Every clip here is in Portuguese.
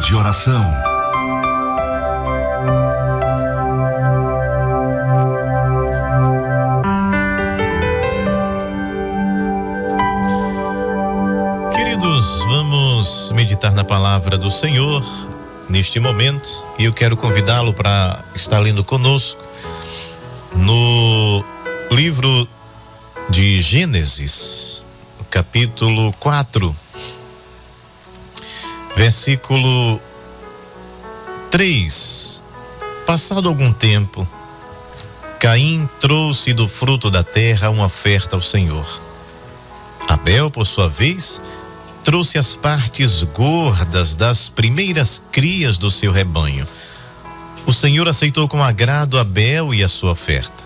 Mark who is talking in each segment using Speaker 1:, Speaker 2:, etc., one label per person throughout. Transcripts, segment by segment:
Speaker 1: de oração.
Speaker 2: Queridos, vamos meditar na palavra do Senhor neste momento, e eu quero convidá-lo para estar lendo conosco no livro de Gênesis, capítulo 4, versículo 3. Passado algum tempo, Caim trouxe do fruto da terra uma oferta ao Senhor. Abel, por sua vez, trouxe as partes gordas das primeiras crias do seu rebanho. O Senhor aceitou com agrado Abel e a sua oferta,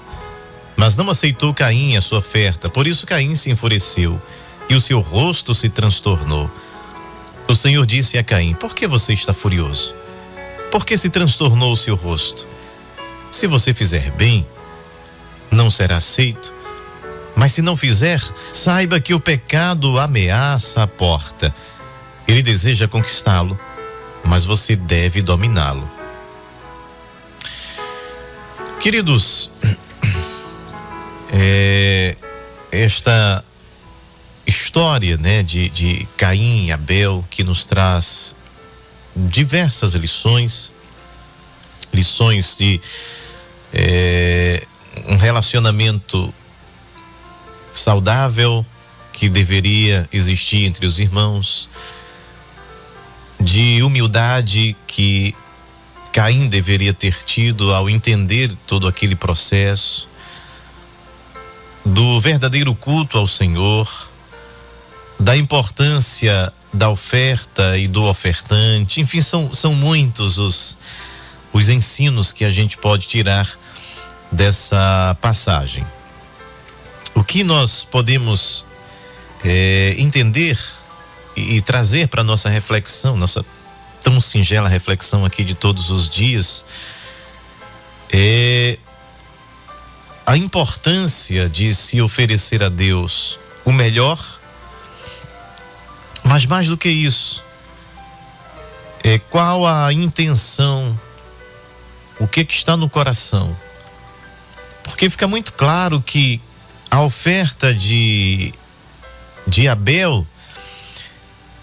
Speaker 2: mas não aceitou Caim e a sua oferta. Por isso Caim se enfureceu e o seu rosto se transtornou. O Senhor disse a Caim: por que você está furioso? Por que se transtornou o seu rosto? Se você fizer bem, não será aceito. Mas se não fizer, saiba que o pecado ameaça a porta. Ele deseja conquistá-lo, mas você deve dominá-lo. Queridos, esta história, de Caim e Abel, que nos traz diversas lições de um relacionamento saudável que deveria existir entre os irmãos, de humildade que Caim deveria ter tido ao entender todo aquele processo, do verdadeiro culto ao Senhor, da importância da oferta e do ofertante. Enfim, são muitos os ensinos que a gente pode tirar dessa passagem. O que nós podemos entender e trazer para nossa reflexão, nossa tão singela reflexão aqui de todos os dias, é a importância de se oferecer a Deus o melhor, mas mais do que isso, qual a intenção, o que está no coração. Porque fica muito claro que a oferta de Abel,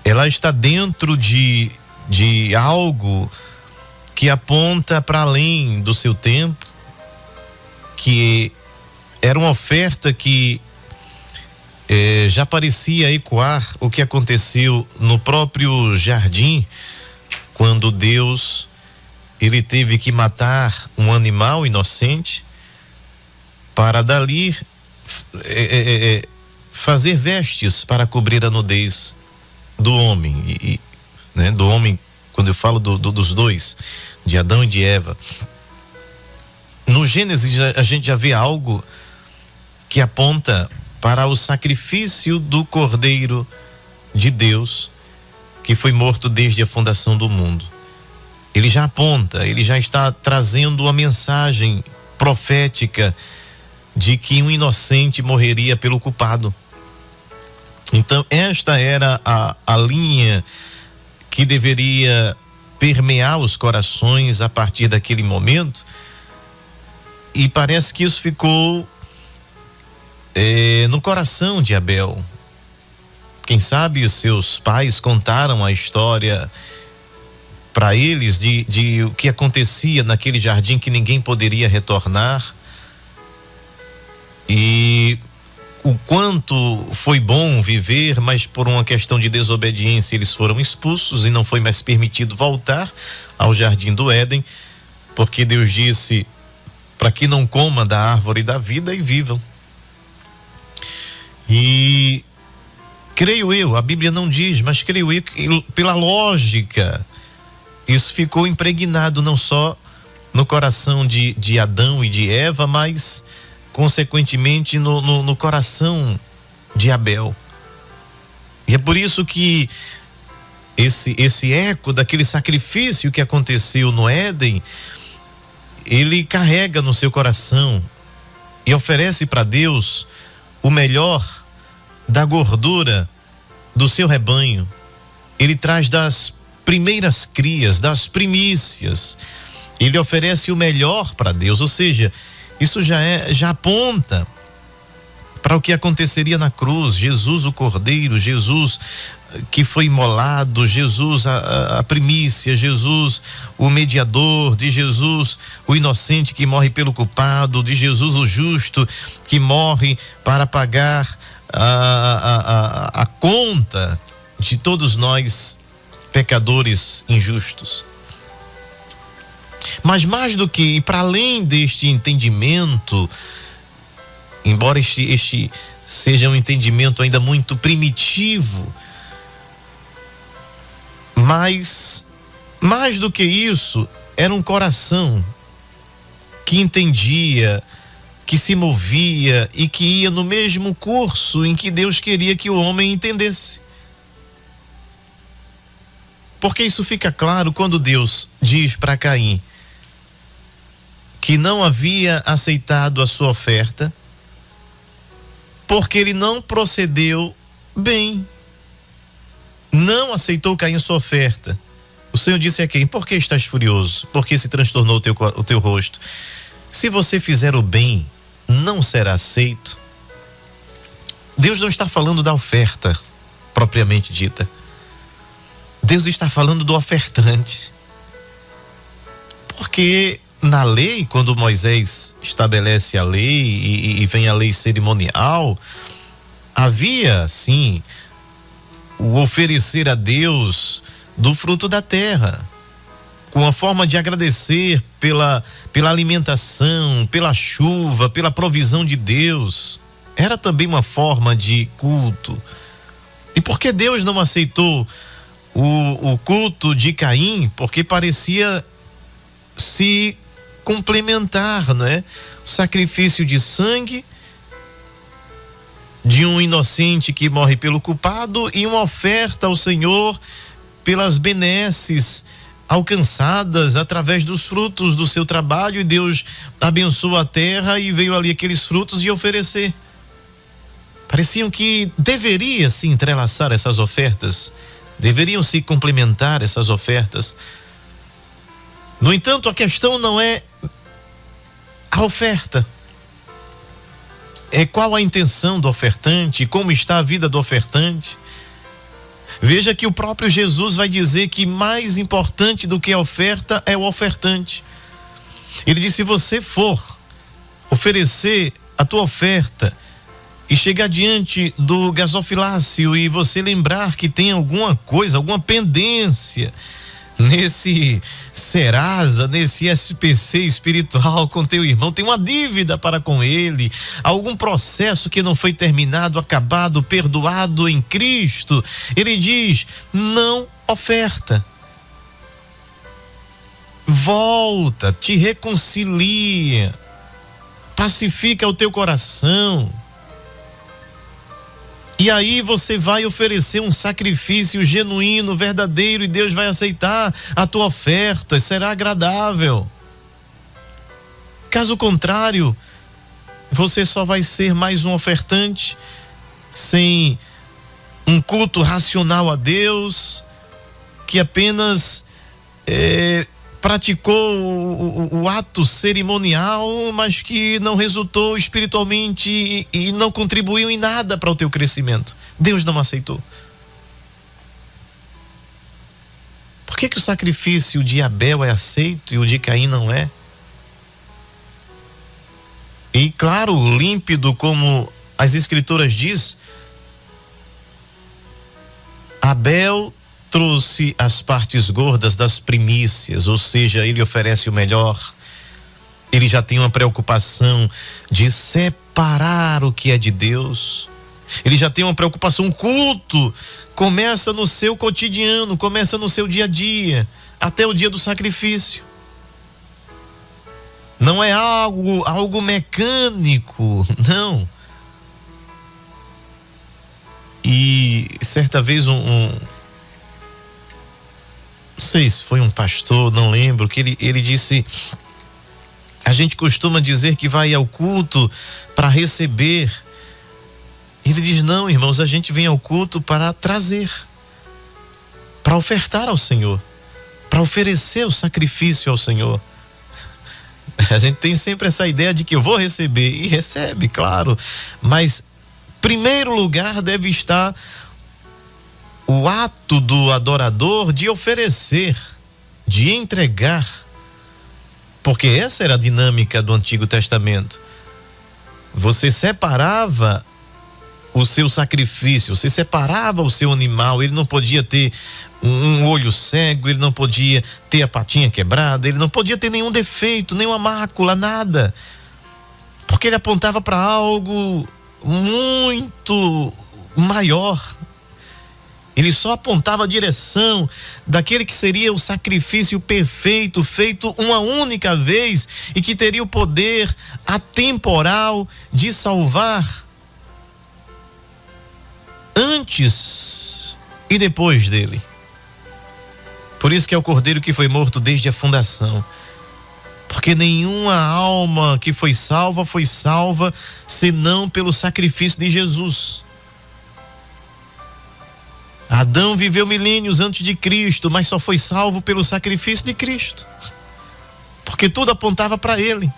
Speaker 2: ela está dentro de algo que aponta para além do seu tempo, que era uma oferta que já parecia ecoar o que aconteceu no próprio jardim, quando Deus ele teve que matar um animal inocente para dali fazer vestes para cobrir a nudez do homem, do homem, quando eu falo dos dois, de Adão e de Eva. No Gênesis a gente já vê algo que aponta para o sacrifício do Cordeiro de Deus, que foi morto desde a fundação do mundo. Ele já aponta, ele já está trazendo uma mensagem profética de que um inocente morreria pelo culpado. Então esta era a linha que deveria permear os corações a partir daquele momento, e parece que isso ficou no coração de Abel. Quem sabe seus pais contaram a história para eles de o que acontecia naquele jardim, que ninguém poderia retornar, e o quanto foi bom viver, mas por uma questão de desobediência eles foram expulsos e não foi mais permitido voltar ao jardim do Éden, porque Deus disse para que não coma da árvore da vida e vivam. E creio eu, a Bíblia não diz, mas creio eu que pela lógica isso ficou impregnado não só no coração de Adão e de Eva, mas consequentemente no coração de Abel. E é por isso que esse eco daquele sacrifício que aconteceu no Éden, ele carrega no seu coração e oferece para Deus o melhor da gordura do seu rebanho. Ele traz das primeiras crias, das primícias. Ele oferece o melhor para Deus, ou seja, isso já aponta para o que aconteceria na cruz. Jesus o Cordeiro, Jesus que foi imolado, Jesus a primícia, Jesus o mediador, de Jesus o inocente que morre pelo culpado, de Jesus o justo que morre para pagar a conta de todos nós pecadores injustos. Mas mais do que, e para além deste entendimento, embora este seja um entendimento ainda muito primitivo, mas mais do que isso, era um coração que entendia, que se movia e que ia no mesmo curso em que Deus queria que o homem entendesse. Porque isso fica claro quando Deus diz para Caim que não havia aceitado a sua oferta porque ele não procedeu bem. Não aceitou Caim a sua oferta. O Senhor disse a Caim: por que estás furioso? Por que se transtornou o teu rosto? Se você fizer o bem, não será aceito. Deus não está falando da oferta propriamente dita. Deus está falando do ofertante. Porque na lei, quando Moisés estabelece a lei e vem a lei cerimonial, havia sim o oferecer a Deus do fruto da terra, com a forma de agradecer pela alimentação, pela chuva, pela provisão de Deus. Era também uma forma de culto. E por que Deus não aceitou o culto de Caim? Porque parecia se complementar, não é? O sacrifício de sangue de um inocente que morre pelo culpado e uma oferta ao Senhor pelas benesses alcançadas através dos frutos do seu trabalho, e Deus abençoou a terra e veio ali aqueles frutos e oferecer. Pareciam que deveria se entrelaçar essas ofertas, deveriam se complementar essas ofertas. No entanto, a questão não é a oferta, é qual a intenção do ofertante, como está a vida do ofertante. Veja que o próprio Jesus vai dizer que mais importante do que a oferta é o ofertante. Ele diz: se você for oferecer a tua oferta e chegar diante do gasofilácio e você lembrar que tem alguma coisa, alguma pendência nesse Serasa, nesse SPC espiritual com teu irmão, tem uma dívida para com ele, algum processo que não foi terminado, acabado, perdoado em Cristo, ele diz: não oferta. Volta, te reconcilia, pacifica o teu coração. E aí você vai oferecer um sacrifício genuíno, verdadeiro, e Deus vai aceitar a tua oferta, será agradável. Caso contrário, você só vai ser mais um ofertante, sem um culto racional a Deus, que apenas praticou o ato cerimonial, mas que não resultou espiritualmente e não contribuiu em nada para o teu crescimento. Deus não aceitou. Por que o sacrifício de Abel é aceito e o de Caim não é? E claro, límpido, como as escrituras diz, Abel trouxe as partes gordas das primícias, ou seja, ele oferece o melhor. Ele já tem uma preocupação de separar o que é de Deus. Ele já tem uma preocupação. O culto começa no seu cotidiano, começa no seu dia a dia, até o dia do sacrifício. Não é algo mecânico, não. E certa vez não sei se foi um pastor, não lembro, que ele disse: a gente costuma dizer que vai ao culto para receber. Ele diz: não, irmãos, a gente vem ao culto para trazer para ofertar ao Senhor, para oferecer o sacrifício ao Senhor. A gente tem sempre essa ideia de que eu vou receber, e recebe, claro, mas primeiro lugar deve estar o ato do adorador de oferecer, de entregar, porque essa era a dinâmica do Antigo Testamento. Você separava o seu sacrifício, você separava o seu animal, ele não podia ter um olho cego, ele não podia ter a patinha quebrada, ele não podia ter nenhum defeito, nenhuma mácula, nada, porque ele apontava para algo muito maior. Ele só apontava a direção daquele que seria o sacrifício perfeito, feito uma única vez e que teria o poder atemporal de salvar antes e depois dele. Por isso que é o Cordeiro que foi morto desde a fundação. Porque nenhuma alma que foi salva senão pelo sacrifício de Jesus. Adão viveu milênios antes de Cristo, mas só foi salvo pelo sacrifício de Cristo. Porque tudo apontava para ele.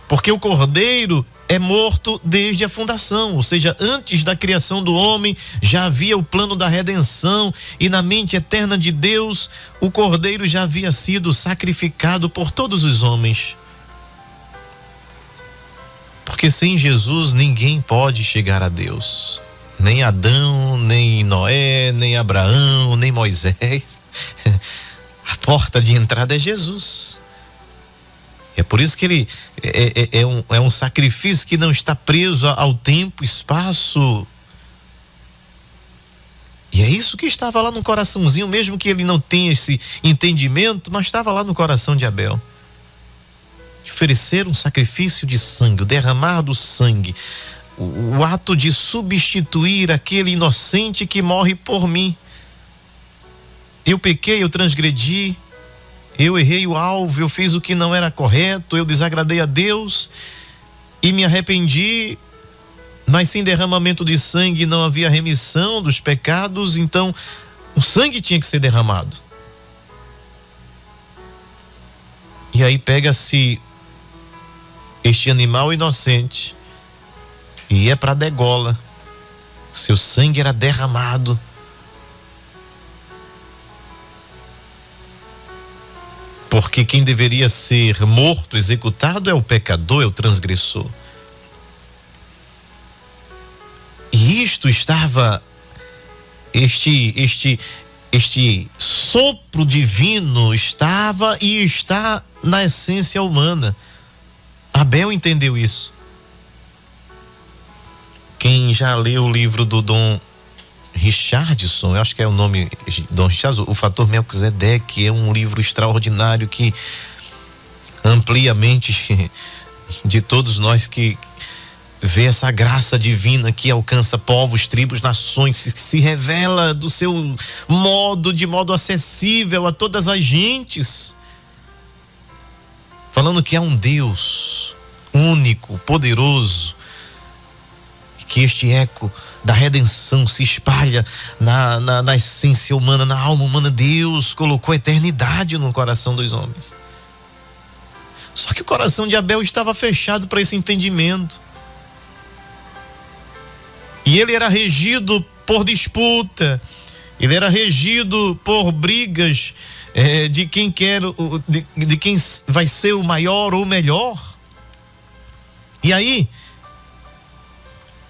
Speaker 2: Porque o Cordeiro é morto desde a fundação, ou seja, antes da criação do homem já havia o plano da redenção, e na mente eterna de Deus o Cordeiro já havia sido sacrificado por todos os homens. Porque sem Jesus ninguém pode chegar a Deus. Nem Adão, nem Noé, nem Abraão, nem Moisés. A porta de entrada é Jesus. É por isso que ele é um sacrifício que não está preso ao tempo, espaço. E é isso que estava lá no coraçãozinho, mesmo que ele não tenha esse entendimento, mas estava lá no coração de Abel. De oferecer um sacrifício de sangue, o derramar do sangue. O ato de substituir aquele inocente que morre por mim. Eu pequei, eu transgredi, eu errei o alvo, eu fiz o que não era correto, eu desagradei a Deus e me arrependi, mas sem derramamento de sangue não havia remissão dos pecados, então o sangue tinha que ser derramado. E aí pega-se este animal inocente e é para a degola. Seu sangue era derramado. Porque quem deveria ser morto, executado, é o pecador, é o transgressor. E isto estava, este sopro divino estava e está na essência humana. Abel entendeu isso. Quem já leu o livro do Dom Richardson, eu acho que é o nome, Dom Richardson, O Fator Melquisedeque, é um livro extraordinário que amplia a mente de todos nós, que vê essa graça divina que alcança povos, tribos, nações, se revela do seu modo, de modo acessível a todas as gentes, falando que há um Deus único, poderoso, que este eco da redenção se espalha na essência humana, na alma humana. Deus colocou a eternidade no coração dos homens. Só que o coração de Abel estava fechado para esse entendimento. E ele era regido por disputa, ele era regido por brigas de quem quer, de quem vai ser o maior ou o melhor. E aí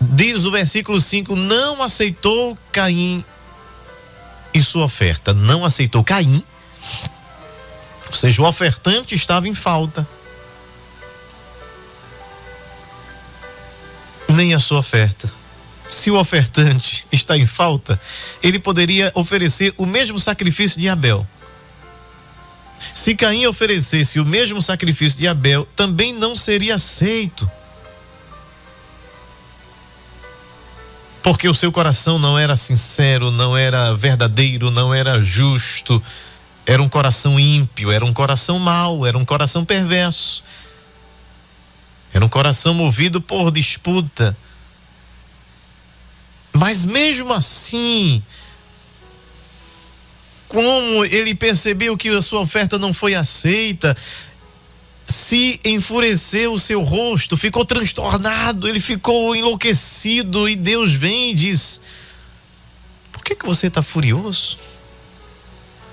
Speaker 2: diz o versículo 5, não aceitou Caim e sua oferta. Não aceitou Caim, ou seja, o ofertante estava em falta, nem a sua oferta. Se o ofertante está em falta, ele poderia oferecer o mesmo sacrifício de Abel. Se Caim oferecesse o mesmo sacrifício de Abel, também não seria aceito, porque o seu coração não era sincero, não era verdadeiro, não era justo. Era um coração ímpio, era um coração mau, era um coração perverso. Era um coração movido por disputa. Mas mesmo assim, como ele percebeu que a sua oferta não foi aceita, se enfureceu o seu rosto, ficou transtornado, ele ficou enlouquecido, e Deus vem e diz: por que você está furioso?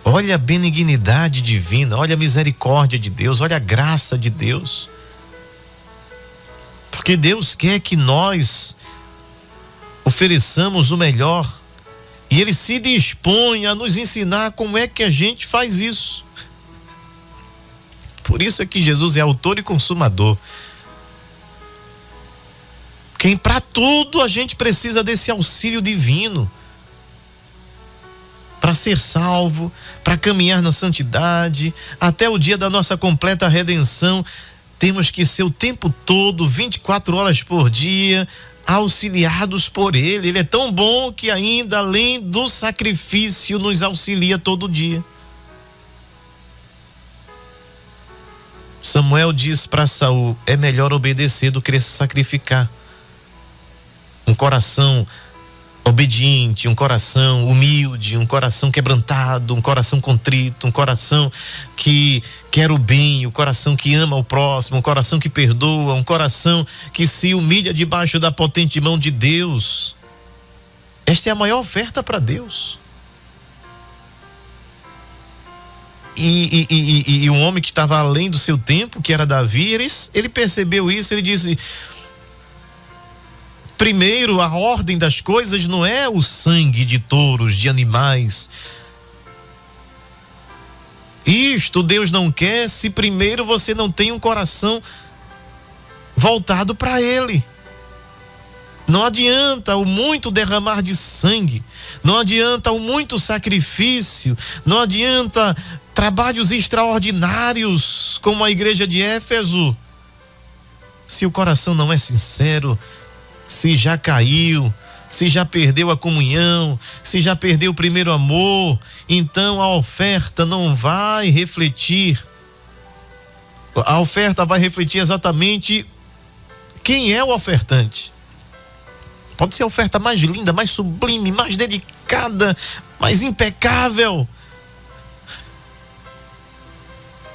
Speaker 2: Olha a benignidade divina, olha a misericórdia de Deus, olha a graça de Deus. Porque Deus quer que nós ofereçamos o melhor, e Ele se dispõe a nos ensinar como é que a gente faz isso. Por isso é que Jesus é autor e consumador. Quem para tudo a gente precisa desse auxílio divino. Para ser salvo, para caminhar na santidade, até o dia da nossa completa redenção, temos que ser o tempo todo, 24 horas por dia, auxiliados por Ele. Ele é tão bom que ainda além do sacrifício nos auxilia todo dia. Samuel diz para Saul: é melhor obedecer do que sacrificar. Um coração obediente, um coração humilde, um coração quebrantado, um coração contrito, um coração que quer o bem, um coração que ama o próximo, um coração que perdoa, um coração que se humilha debaixo da potente mão de Deus. Esta é a maior oferta para Deus. E um homem que estava além do seu tempo, que era Davi, ele percebeu isso. Ele disse: primeiro, a ordem das coisas não é o sangue de touros, de animais. Isto Deus não quer se primeiro você não tem um coração voltado para Ele. Não adianta o muito derramar de sangue, não adianta o muito sacrifício, não adianta trabalhos extraordinários como a igreja de Éfeso, se o coração não é sincero, se já caiu, se já perdeu a comunhão, se já perdeu o primeiro amor. Então a oferta não vai refletir. A oferta vai refletir exatamente quem é o ofertante. Pode ser a oferta mais linda, mais sublime, mais dedicada, mais impecável,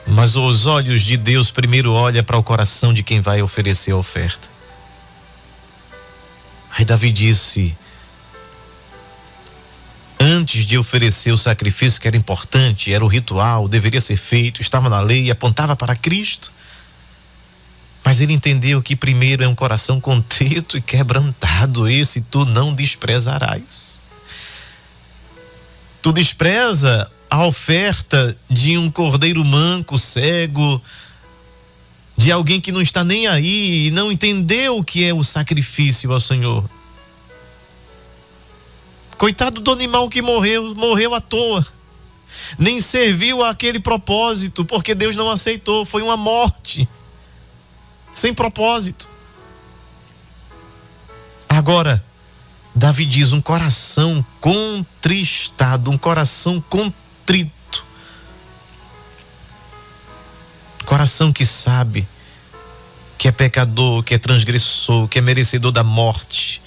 Speaker 2: mas os olhos de Deus primeiro olham para o coração de quem vai oferecer a oferta. Aí Davi disse: antes de oferecer o sacrifício, que era importante, era o ritual, deveria ser feito, estava na lei, apontava para Cristo, mas ele entendeu que primeiro é um coração contrito e quebrantado, esse tu não desprezarás. Tu despreza a oferta de um cordeiro manco, cego, de alguém que não está nem aí e não entendeu o que é o sacrifício ao Senhor. Coitado do animal que morreu à toa, nem serviu àquele propósito, porque Deus não aceitou, foi uma morte sem propósito. Agora, Davi diz: um coração contristado, um coração contrito, coração que sabe que é pecador, que é transgressor, que é merecedor da morte,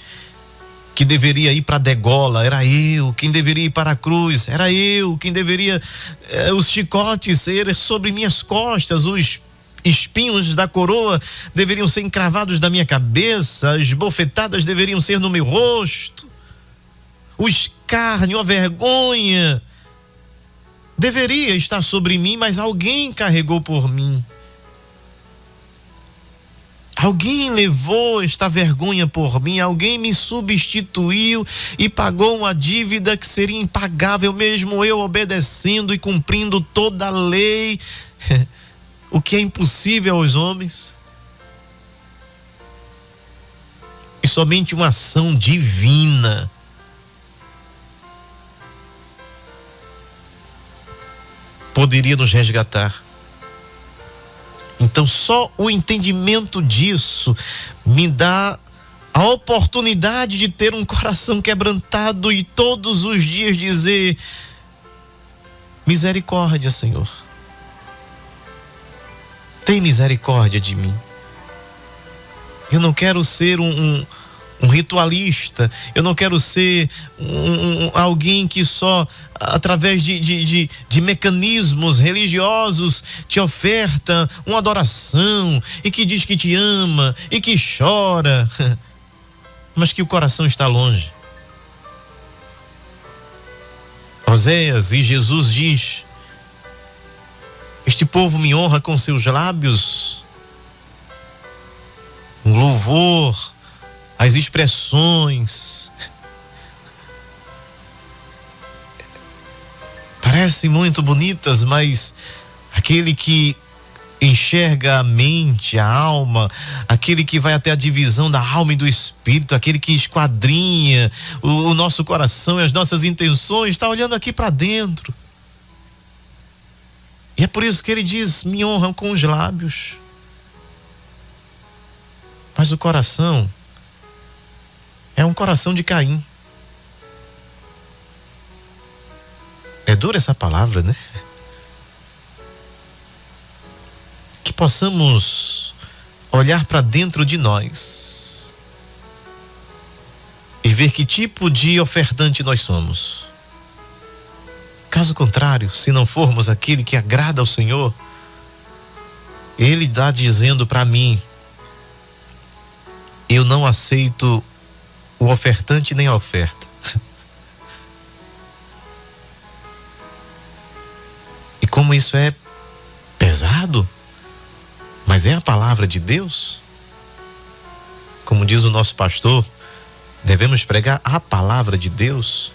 Speaker 2: que deveria ir para a degola, era eu. Quem deveria ir para a cruz, era eu. Quem deveria, os chicotes ser sobre minhas costas, os espinhos da coroa deveriam ser encravados na minha cabeça, as bofetadas deveriam ser no meu rosto, o escárnio, a vergonha deveria estar sobre mim, mas alguém carregou por mim. Alguém levou esta vergonha por mim, alguém me substituiu e pagou uma dívida que seria impagável, mesmo eu obedecendo e cumprindo toda a lei, o que é impossível aos homens. E somente uma ação divina poderia nos resgatar. Então só o entendimento disso me dá a oportunidade de ter um coração quebrantado e todos os dias dizer: misericórdia, Senhor. Tem misericórdia de mim. Eu não quero ser um ritualista, eu não quero ser alguém que só através de mecanismos religiosos te oferta uma adoração e que diz que te ama e que chora, mas que o coração está longe. Oséias e Jesus diz: este povo me honra com seus lábios, um louvor, as expressões parecem muito bonitas, mas aquele que enxerga a mente, a alma, aquele que vai até a divisão da alma e do espírito, aquele que esquadrinha o nosso coração e as nossas intenções, está olhando aqui para dentro. E é por isso que ele diz: me honram com os lábios, mas o coração é um coração de Caim. É dura essa palavra, né? Que possamos olhar para dentro de nós e ver que tipo de ofertante nós somos. Caso contrário, se não formos aquele que agrada ao Senhor, Ele está dizendo para mim: eu não aceito o ofertante nem a oferta. E como isso é pesado, mas é a palavra de Deus. Como diz o nosso pastor, devemos pregar a palavra de Deus.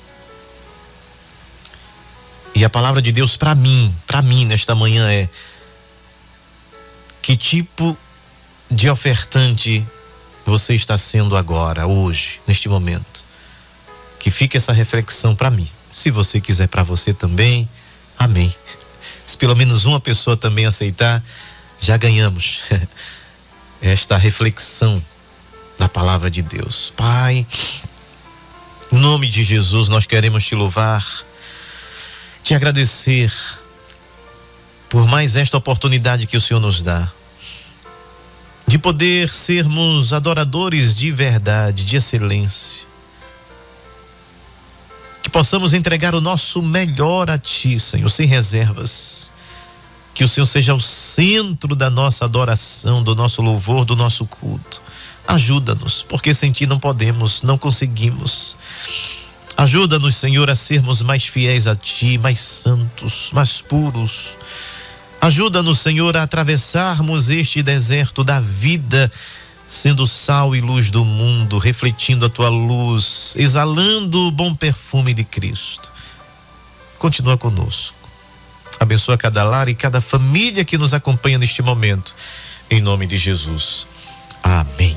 Speaker 2: E a palavra de Deus para mim nesta manhã é: que tipo de ofertante você está sendo agora, hoje, neste momento? Que fique essa reflexão para mim. Se você quiser para você também, amém. Se pelo menos uma pessoa também aceitar, já ganhamos esta reflexão da palavra de Deus. Pai, em nome de Jesus, nós queremos te louvar, te agradecer por mais esta oportunidade que o Senhor nos dá, de poder sermos adoradores de verdade, de excelência. Que possamos entregar o nosso melhor a Ti, Senhor, sem reservas. Que o Senhor seja o centro da nossa adoração, do nosso louvor, do nosso culto. Ajuda-nos, porque sem Ti não podemos, não conseguimos. Ajuda-nos, Senhor, a sermos mais fiéis a Ti, mais santos, mais puros. Ajuda-nos, Senhor, a atravessarmos este deserto da vida, sendo sal e luz do mundo, refletindo a Tua luz, exalando o bom perfume de Cristo. Continua conosco. Abençoa cada lar e cada família que nos acompanha neste momento. Em nome de Jesus. Amém.